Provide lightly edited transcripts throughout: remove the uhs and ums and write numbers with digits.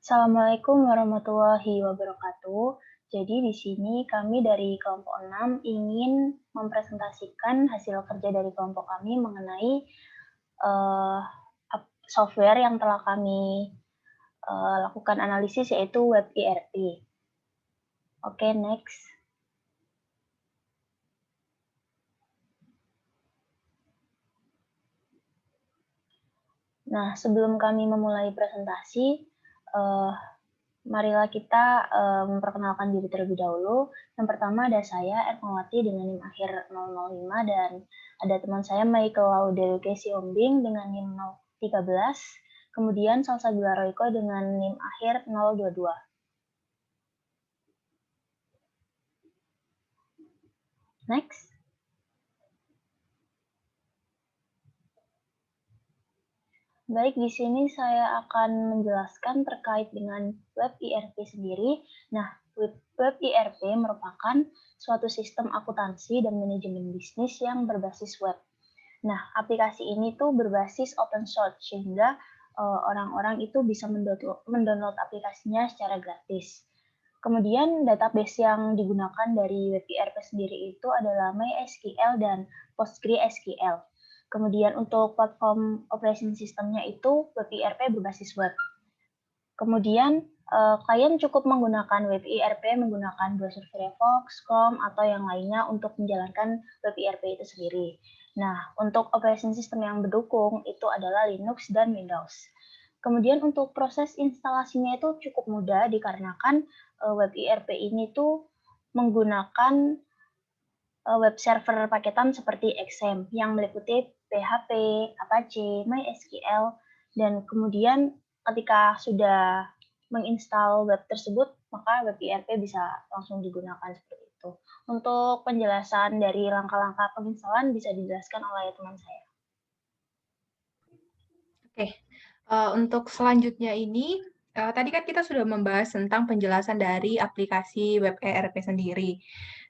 Assalamualaikum warahmatullahi wabarakatuh. Jadi di sini kami dari kelompok 6 ingin mempresentasikan hasil kerja dari kelompok kami mengenai eh, software yang telah kami lakukan analisis yaitu Web ERP. Oke, next. Nah, sebelum kami memulai presentasi, eh, marilah kita memperkenalkan diri terlebih dahulu. Yang pertama ada saya, Ermawati dengan NIM akhir 005 dan ada teman saya Michael Laudeluke Siombing dengan NIM 013. Kemudian Salsabila Royko dengan NIM akhir 022. Next. Baik, di sini saya akan menjelaskan terkait dengan Web ERP sendiri. Nah, Web ERP merupakan suatu sistem akuntansi dan manajemen bisnis yang berbasis web. Nah, aplikasi ini tuh berbasis open source sehingga orang-orang itu bisa mendownload aplikasinya secara gratis. Kemudian database yang digunakan dari Web ERP sendiri itu adalah MySQL dan PostgreSQL. Kemudian untuk platform operation systemnya itu Web ERP berbasis web. Kemudian kalian cukup menggunakan Web ERP menggunakan browser Firefox, Chrome, atau yang lainnya untuk menjalankan Web ERP itu sendiri. Nah, untuk operation system yang mendukung itu adalah Linux dan Windows. Kemudian untuk proses instalasinya itu cukup mudah dikarenakan Web ERP ini tuh menggunakan web server paketan seperti XAMPP yang meliputi PHP, Apache, MySQL, dan kemudian ketika sudah menginstal web tersebut, maka web ERP bisa langsung digunakan seperti itu. Untuk penjelasan dari langkah-langkah penginstalan bisa dijelaskan oleh teman saya. Oke, untuk selanjutnya ini, tadi kan kita sudah membahas tentang penjelasan dari aplikasi Web ERP sendiri.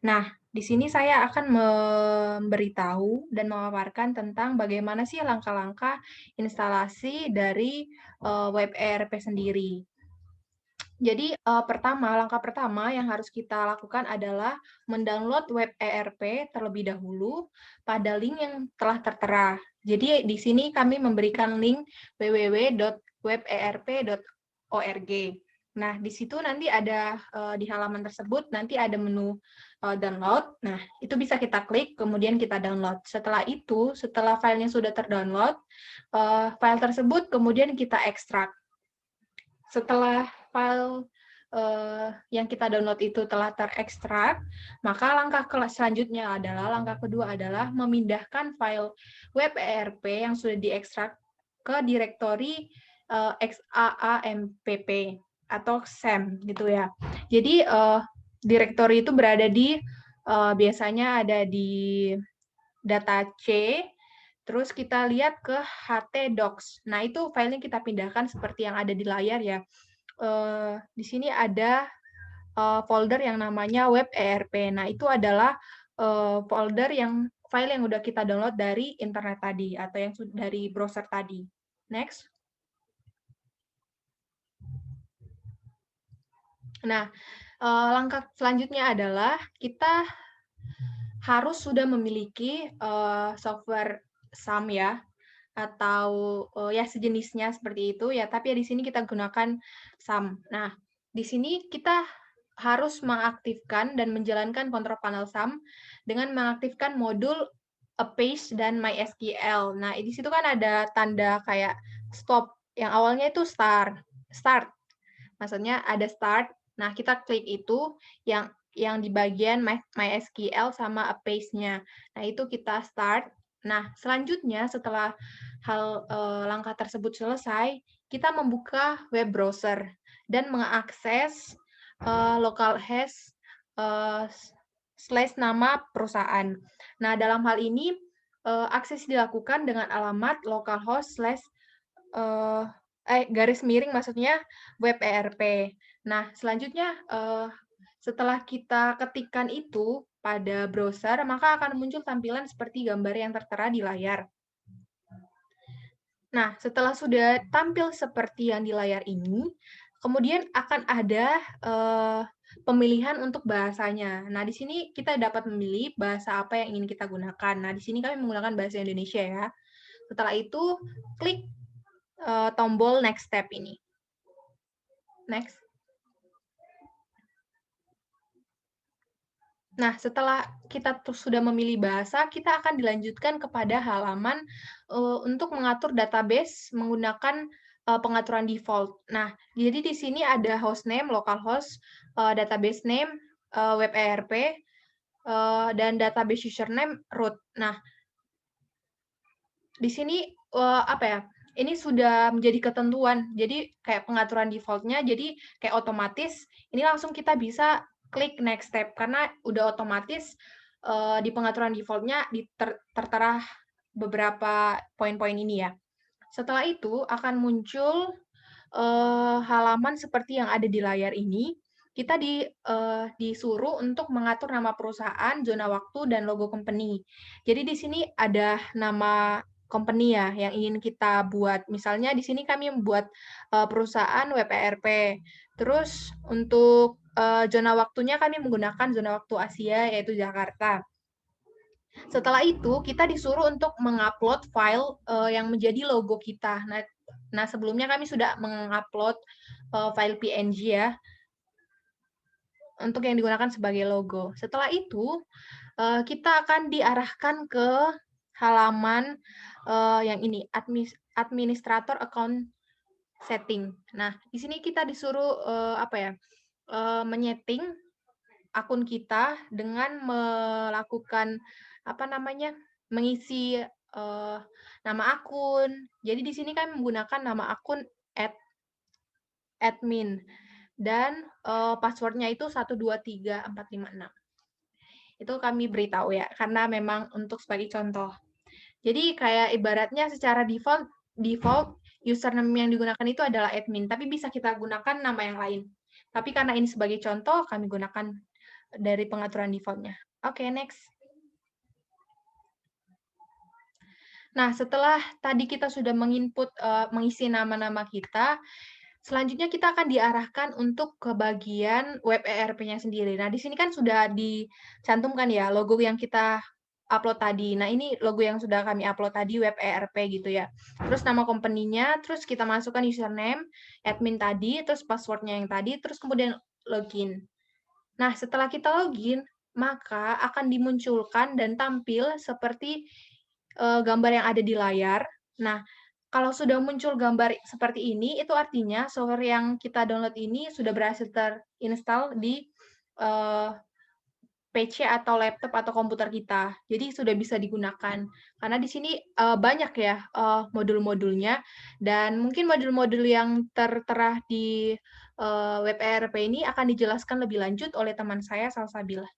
Nah, di sini saya akan memberitahu dan memaparkan tentang bagaimana sih langkah-langkah instalasi dari Web ERP sendiri. Jadi, langkah pertama yang harus kita lakukan adalah mendownload web ERP terlebih dahulu pada link yang telah tertera. Jadi, di sini kami memberikan link www.weberp.org. Nah, di situ nanti ada di halaman tersebut nanti ada menu download. Nah, itu bisa kita klik, kemudian kita download. Setelah itu, setelah filenya sudah terdownload, file tersebut kemudian kita ekstrak. Setelah file yang kita download itu telah terekstrak, maka langkah selanjutnya adalah, langkah kedua adalah memindahkan file web ERP yang sudah diekstrak ke direktori XAAMPP atau XAMPP gitu ya. Jadi direktori itu berada di biasanya ada di data C. Terus kita lihat ke htdocs. Nah, itu filenya kita pindahkan seperti yang ada di layar ya. Di sini ada folder yang namanya web ERP. Nah, itu adalah folder yang file yang udah kita download dari internet tadi atau yang dari browser tadi. Next. Nah, langkah selanjutnya adalah kita harus sudah memiliki software SAM ya, atau ya sejenisnya seperti itu ya, tapi ya di sini kita gunakan SAM. Nah, di sini kita harus mengaktifkan dan menjalankan kontrol panel SAM dengan mengaktifkan modul Apache dan MySQL. Nah, di situ kan ada tanda kayak stop, yang awalnya itu start. Maksudnya ada start. Nah, kita klik itu yang di bagian MySQL sama Apache-nya. Nah, itu kita start. Nah, selanjutnya setelah langkah tersebut selesai, kita membuka web browser dan mengakses localhost / nama perusahaan. Nah, dalam hal ini akses dilakukan dengan alamat localhost garis miring maksudnya web ERP. Nah, selanjutnya setelah kita ketikkan itu pada browser, maka akan muncul tampilan seperti gambar yang tertera di layar. Nah, setelah sudah tampil seperti yang di layar ini, Kemudian akan ada pemilihan untuk bahasanya. Nah, di sini kita dapat memilih bahasa apa yang ingin kita gunakan. Nah, di sini kami menggunakan bahasa Indonesia ya. Setelah itu, klik tombol next step ini. Next. Nah, setelah kita sudah memilih bahasa, kita akan dilanjutkan kepada halaman untuk mengatur database menggunakan pengaturan default. Nah, jadi di sini ada hostname, localhost, database name, web ERP, dan database username root. Nah, di sini apa ya? Ini sudah menjadi ketentuan. Jadi kayak pengaturan default-nya, jadi kayak otomatis ini langsung kita bisa klik next step karena udah otomatis di pengaturan default-nya tertera beberapa poin-poin ini ya. Setelah itu akan muncul halaman seperti yang ada di layar ini. Kita disuruh untuk mengatur nama perusahaan, zona waktu, dan logo company. Jadi di sini ada nama company ya yang ingin kita buat. Misalnya di sini kami membuat perusahaan web ERP. Terus untuk zona waktunya kami menggunakan zona waktu Asia yaitu Jakarta. Setelah itu kita disuruh untuk mengupload file yang menjadi logo kita. Nah sebelumnya kami sudah mengupload file PNG ya untuk yang digunakan sebagai logo. Setelah itu kita akan diarahkan ke halaman yang ini, administrator account setting. Nah, di sini kita disuruh menyeting akun kita dengan melakukan mengisi nama akun. Jadi di sini kami menggunakan nama akun admin dan passwordnya itu 123456. Itu kami beritahu ya, karena memang untuk sebagai contoh. Jadi kayak ibaratnya secara default username yang digunakan itu adalah admin, tapi bisa kita gunakan nama yang lain. Tapi karena ini sebagai contoh, kami gunakan dari pengaturan default-nya. Oke, next. Nah, setelah tadi kita sudah mengisi nama-nama kita, selanjutnya kita akan diarahkan untuk ke bagian web ERP-nya sendiri. Nah, di sini kan sudah dicantumkan ya logo yang kita upload tadi. Nah, ini logo yang sudah kami upload tadi, web ERP gitu ya. Terus nama company-nya, terus kita masukkan username, admin tadi, terus password-nya yang tadi, terus kemudian login. Nah, setelah kita login, maka akan dimunculkan dan tampil seperti gambar yang ada di layar. Nah, kalau sudah muncul gambar seperti ini, itu artinya software yang kita download ini sudah berhasil terinstall di PC atau laptop atau komputer kita. Jadi sudah bisa digunakan. Karena di sini banyak ya modul-modulnya, dan mungkin modul-modul yang tertera di web ERP ini akan dijelaskan lebih lanjut oleh teman saya, Salsabila.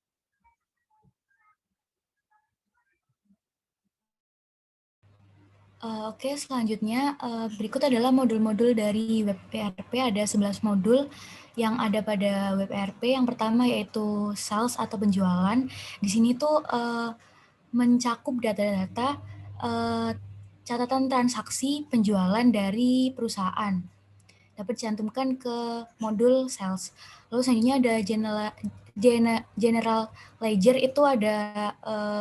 Oke, selanjutnya berikut adalah modul-modul dari web ERP. Ada 11 modul yang ada pada web ERP. Yang pertama yaitu sales atau penjualan. Di sini tuh mencakup data-data catatan transaksi penjualan dari perusahaan. Dapat dicantumkan ke modul sales. Lalu selanjutnya ada general ledger, itu ada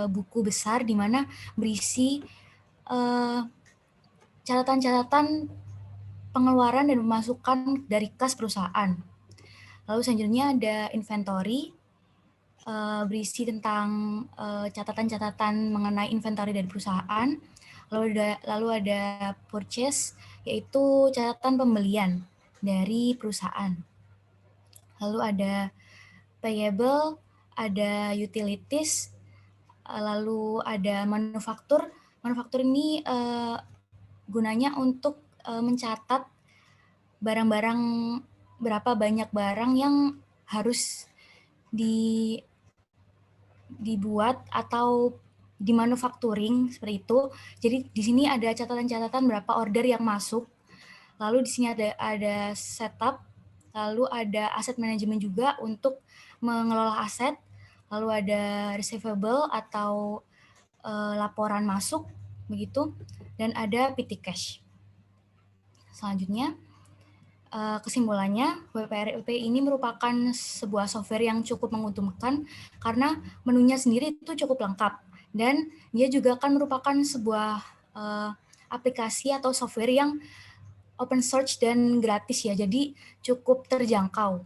buku besar di mana berisi catatan-catatan pengeluaran dan pemasukan dari kas perusahaan. Lalu selanjutnya ada inventory, berisi tentang catatan-catatan mengenai inventory dari perusahaan. Lalu ada purchase, yaitu catatan pembelian dari perusahaan. Lalu ada payable, ada utilities, lalu ada manufaktur. Manufaktur ini gunanya untuk mencatat barang-barang, berapa banyak barang yang harus dibuat atau dimanufacturing seperti itu. Jadi di sini ada catatan-catatan berapa order yang masuk. Lalu di sini ada setup, lalu ada aset manajemen juga untuk mengelola aset. Lalu ada receivable atau laporan masuk begitu, dan ada petty cash. Selanjutnya Kesimpulannya, WPRP ini merupakan sebuah software yang cukup menguntungkan karena menunya sendiri itu cukup lengkap dan dia juga akan merupakan sebuah aplikasi atau software yang open source dan gratis ya, jadi cukup terjangkau.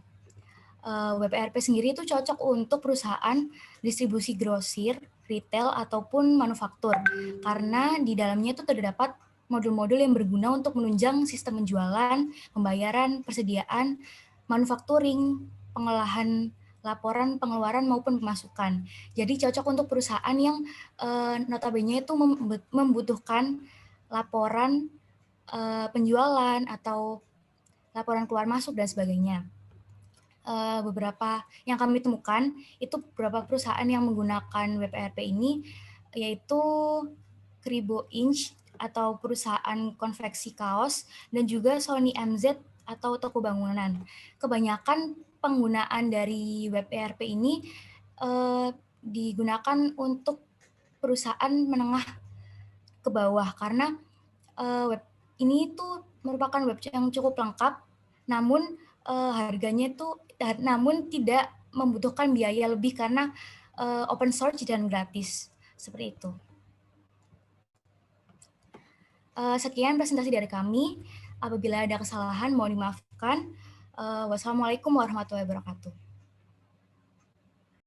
WPRP sendiri itu cocok untuk perusahaan distribusi grosir, retail, ataupun manufaktur karena di dalamnya itu terdapat modul-modul yang berguna untuk menunjang sistem penjualan, pembayaran, persediaan, manufacturing, pengolahan laporan pengeluaran maupun pemasukan. Jadi cocok untuk perusahaan yang notabene itu membutuhkan laporan penjualan atau laporan keluar masuk dan sebagainya. Beberapa yang kami temukan itu beberapa perusahaan yang menggunakan WPRP ini yaitu Kribo Inch atau perusahaan konveksi kaos dan juga Sony MZ atau toko bangunan. Kebanyakan penggunaan dari WPRP ini digunakan untuk perusahaan menengah ke bawah karena web ini tuh merupakan web yang cukup lengkap, namun harganya itu namun tidak membutuhkan biaya lebih karena open source dan gratis seperti itu. Sekian presentasi dari kami. Apabila ada kesalahan mohon dimaafkan. Wassalamualaikum warahmatullahi wabarakatuh.